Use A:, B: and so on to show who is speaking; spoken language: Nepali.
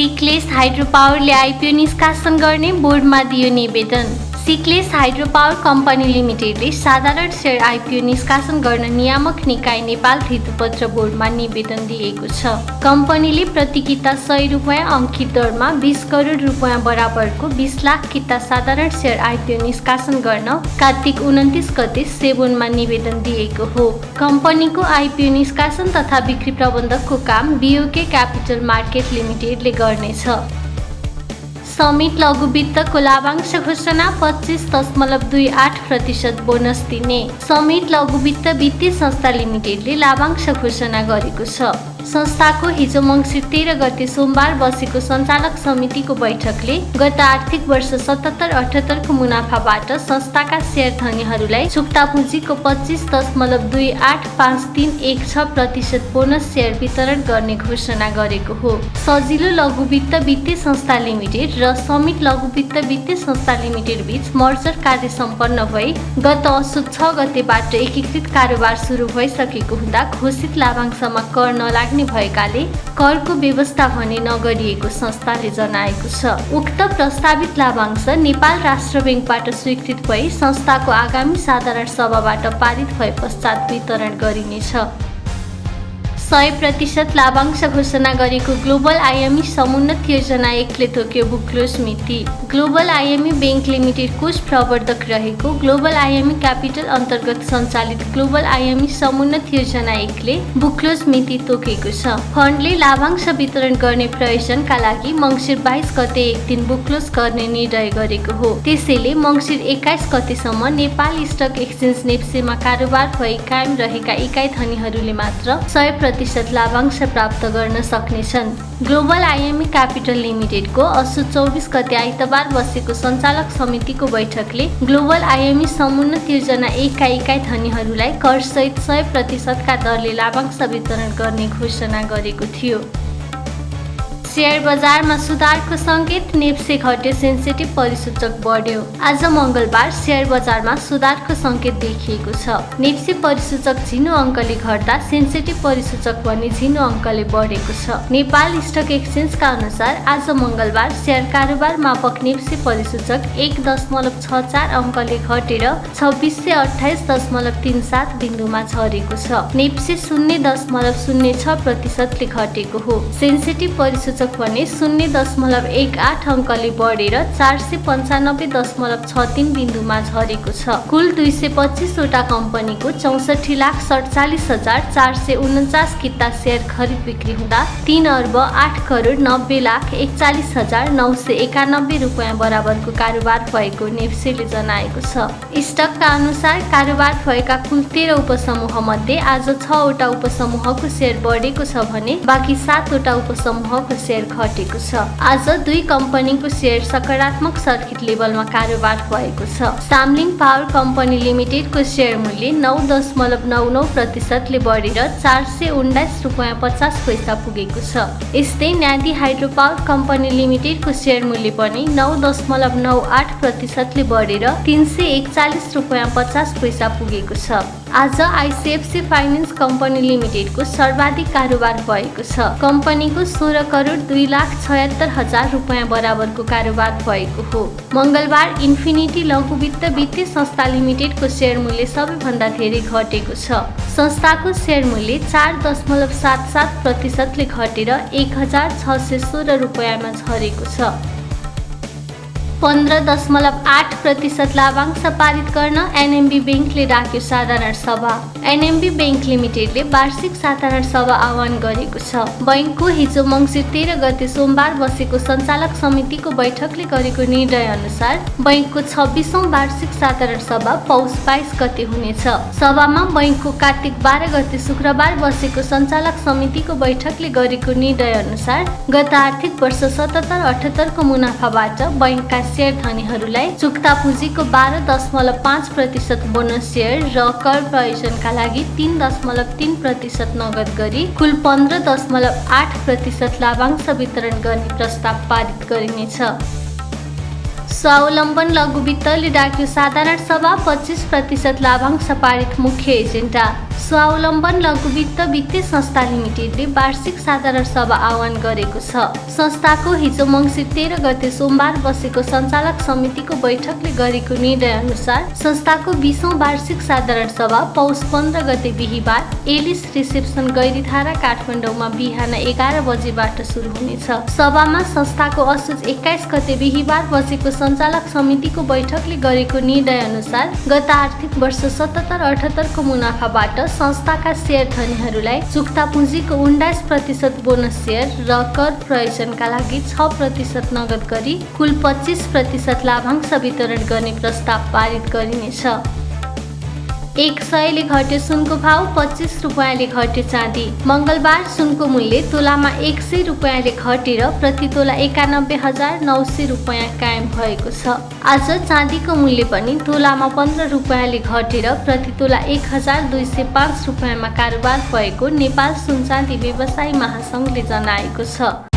A: सिक्लेस हाइड्रोपावरले आइपिओ निष्कासन गर्ने बोर्डमा दियो निवेदन। सिक्लेस हाइड्रोपावर कम्पनी लिमिटेडले साधारण सेयर आइपिओ निष्कासन गर्न नियामक निकाय नेपाल धितोपत्र बोर्डमा निवेदन दिएको छ। कम्पनीले प्रति किता 100 रुपैयाँ अंकित दरमा 20 करोड रुपैयाँ बराबरको 20 लाख किता साधारण सेयर आइपिओ निष्कासन गर्न कार्तिक 29 गते सेबोनमा निवेदन दिएको हो। कम्पनीको आइपिओ निष्कासन तथा बिक्री प्रबन्धकको काम बीओके क्यापिटल मार्केट लिमिटेडले गर्नेछ। समिट लघु वित्तको लाभांश घोषणा 25.28% बोनस दिने। समिट लघु वित्त वित्तीय संस्था लिमिटेडले लाभांश घोषणा गरेको छ। संस्थाको हिजो मङ्सिर 13 गते सोमबार बसेको सञ्चालक समितिको बैठकले गत आर्थिक वर्ष 77-78 को मुनाफाबाट संस्थाका शेयर धनीहरूलाई चुक्ता पुँजीको 25.285316% बोनस शेयर वितरण गर्ने घोषणा गरेको हो। सजिलो लघु वित्त वित्तीय संस्था लिमिटेड र समिट लघु वित्त वित्तीय संस्था लिमिटेड बीच मर्जर कार्य सम्पन्न भई गत असोज 6 गतेबाट एकीकृत कारोबार सुरु भइसकेको हुँदा घोषित लाभांशमा कर नलाग्ने भएकाले करको व्यवस्था भने नगरिएको संस्थाले जनाएको छ। उक्त प्रस्तावित लाभांश नेपाल राष्ट्र बैंकबाट स्वीकृत भई संस्थाको आगामी साधारण सभाबाट पारित भए पश्चात वितरण गरिनेछ। 100% लाभांश घोषणा गरेको ग्लोबल आइएमई समुन्नत योजना 1 ले तोक्यो बुक्लोज मिति। ग्लोबल आइएमई बैंक लिमिटेड कोष प्रवर्धक रहेको ग्लोबल आइएमई क्यापिटल अन्तर्गत सञ्चालित ग्लोबल आइएमई समुन्नत योजना 1 ले बुक्लोज मिति तोकेको छ। फन्डले लाभांश वितरण गर्ने प्रयोजनका लागि मङ्सिर 22 गते एक दिन बुक्लोज गर्ने निर्णय गरेको हो। त्यसैले मङ्सिर 21 गतेसम्म नेपाल स्टक एक्सचेन्ज नेप्सेमा कारोबार भई कायम रहेका इकाइ धनीहरूले मात्र 100% लाभांश प्राप्त गर्न सक्नेछन्। ग्लोबल आइएमई क्यापिटल लिमिटेडको असोज 24 गते आइतबार बसेको सञ्चालक समितिको बैठकले ग्लोबल आइएमई समुन्नत योजना 1 का इकाइ धनीहरूलाई करसहित 100% का दरले लाभांश वितरण गर्ने घोषणा गरेको थियो। शेयर बजारमा सुधारको संकेत, नेप्से घट्यो, सेन्सेटिभ परिसूचक बढ्यो। आज मंगलबार शेयर बजारमा सुधारको संकेत देखिएको छ। नेप्से परिसूचक झिनो अंकले घट्दा सेन्सेटिभ परिसूचक भने झिनो अंकले बढेको छ। नेपाल स्टक एक्सचेन्जका अनुसार आज मंगलबार शेयर कारोबार मापक नेप्से परिसूचक 1.64 अंकले घटेर 2628.37 बिन्दुमा झरेको छ। नेप्से 0.06% ले घटेको हो। सेन्सेटिभ परिसूचक भने 0.18 अंकले बढेर 495.63 बिन्दुमा झरेको छ। कुल 225 वटा कम्पनीको 64,47,449 किता शेयर खरिद बिक्री हुँदा 3,08,90,41,991 रुपैयाँ बराबरको कारोबार भएको नेप्सेले जनाएको छ। स्टकका अनुसार कारोबार भएका कुल 13 उपसमूह मध्ये आज 6 वटा उपसमूहको शेयर बढेको छ भने बाँकी 7 वटा उपसमूहको शेयर घटेको छ। आज 2 कम्पनीको शेयर सकारात्मक सर्किट लेभलमा कारोबार भएको छ। सामलिङ पावर कम्पनी लिमिटेडको शेयर मूल्य 9.99% ले बढेर 419 रुपैयाँ 50 पैसा पुगेको छ। यस्तै न्यादी हाइड्रोपावर कम्पनी लिमिटेडको शेयर मूल्य पनि 9.98% ले बढेर 341 रुपैयाँ 50 पैसा पुगेको छ। आज आइसिएफसी फाइनान्स कम्पनी लिमिटेडको सर्वाधिक कारोबार भएको छ। कम्पनीको 16 करोड 2,76,000 रुपैयाँ बराबरको कारोबार भएको हो। मंगलबार इन्फिनिटी लघु वित्त वित्तीय संस्था लिमिटेडको शेयर मूल्य सबैभन्दा धेरै घटेको छ। संस्थाको शेयर मूल्य 4.77% ले घटेर 1,616 रुपैयाँमा झरेको छ। 15.8% लाभांश पारित गर्न एनएमबी बैंकले राख्यो साधारण सभा। एनएमबी बैंक लिमिटेडले वार्षिक साधारण सभा आह्वान गरेको छ। बैंकको हिजो मङ्सिर 13 गते सोमबार बसेको सञ्चालक समितिको बैठकले गरेको निर्णय अनुसार बैंकको 26औं वार्षिक साधारण सभा पौष 22 गते हुनेछ। सभामा बैंकको कार्तिक 12 गते शुक्रबार बसेको सञ्चालक समितिको बैठकले गरेको निर्णय अनुसार गत आर्थिक वर्ष 77-78 को मुनाफाबाट बैंकका शेयर धनीहरूलाई चुक्ता पुँजीको 12.5% बोनस शेयर र कर प्रयोजनका लागि 3.3% नगद गरी कुल 15.8% लाभांश वितरण गर्ने प्रस्ताव पारित गरिनेछ। स्वावलम्बन लघु वित्तले डाक्यो साधारण सभा 25% लाभांश पारित मुख्य एजेन्डा। स्वावलम्बन लघु वित्त वित्तीय संस्था लिमिटेडले वार्षिक साधारण सभा आह्वान गरेको छ। संस्थाको हिजो मङ्सिर 13 गते सोमबार बसेको सञ्चालक समितिको बैठकले गरेको निर्णय अनुसार संस्थाको 20औं वार्षिक साधारण सभा पौष 15 गते बिहीबार एलिस रिसेप्सन गैरीधारा काठमाडौँमा बिहान 11 बजेबाट सुरु हुनेछ। सभामा संस्थाको असोज 21 गते बिहीबार बसेको सञ्चालक समितिको बैठकले गरेको निर्णय अनुसार गत आर्थिक वर्ष 77-78 को मुनाफाबाट संस्थाका शेयर धनीहरूलाई चुक्ता पुँजीको 19% बोनस शेयर र कर प्रयोजनका लागि 6% नगद गरी कुल 25% लाभांश वितरण गर्ने प्रस्ताव पारित गरिनेछ। 100ले घट्यो सुनको भाव, 25 रुपैयाँले घट्यो चाँदी। मंगलबार सुनको मूल्य तोलामा 100 रुपैयाँले घटेर प्रति तोला 91,900 रुपैयाँ कायम भएको छ। आज चाँदीको मूल्य पनि तोलामा 15 रुपैयाँले घटेर प्रति तोला 1,205 रुपैयाँमा कारोबार भएको नेपाल सुन चाँदी व्यवसायी महासंघले जनाएको छ।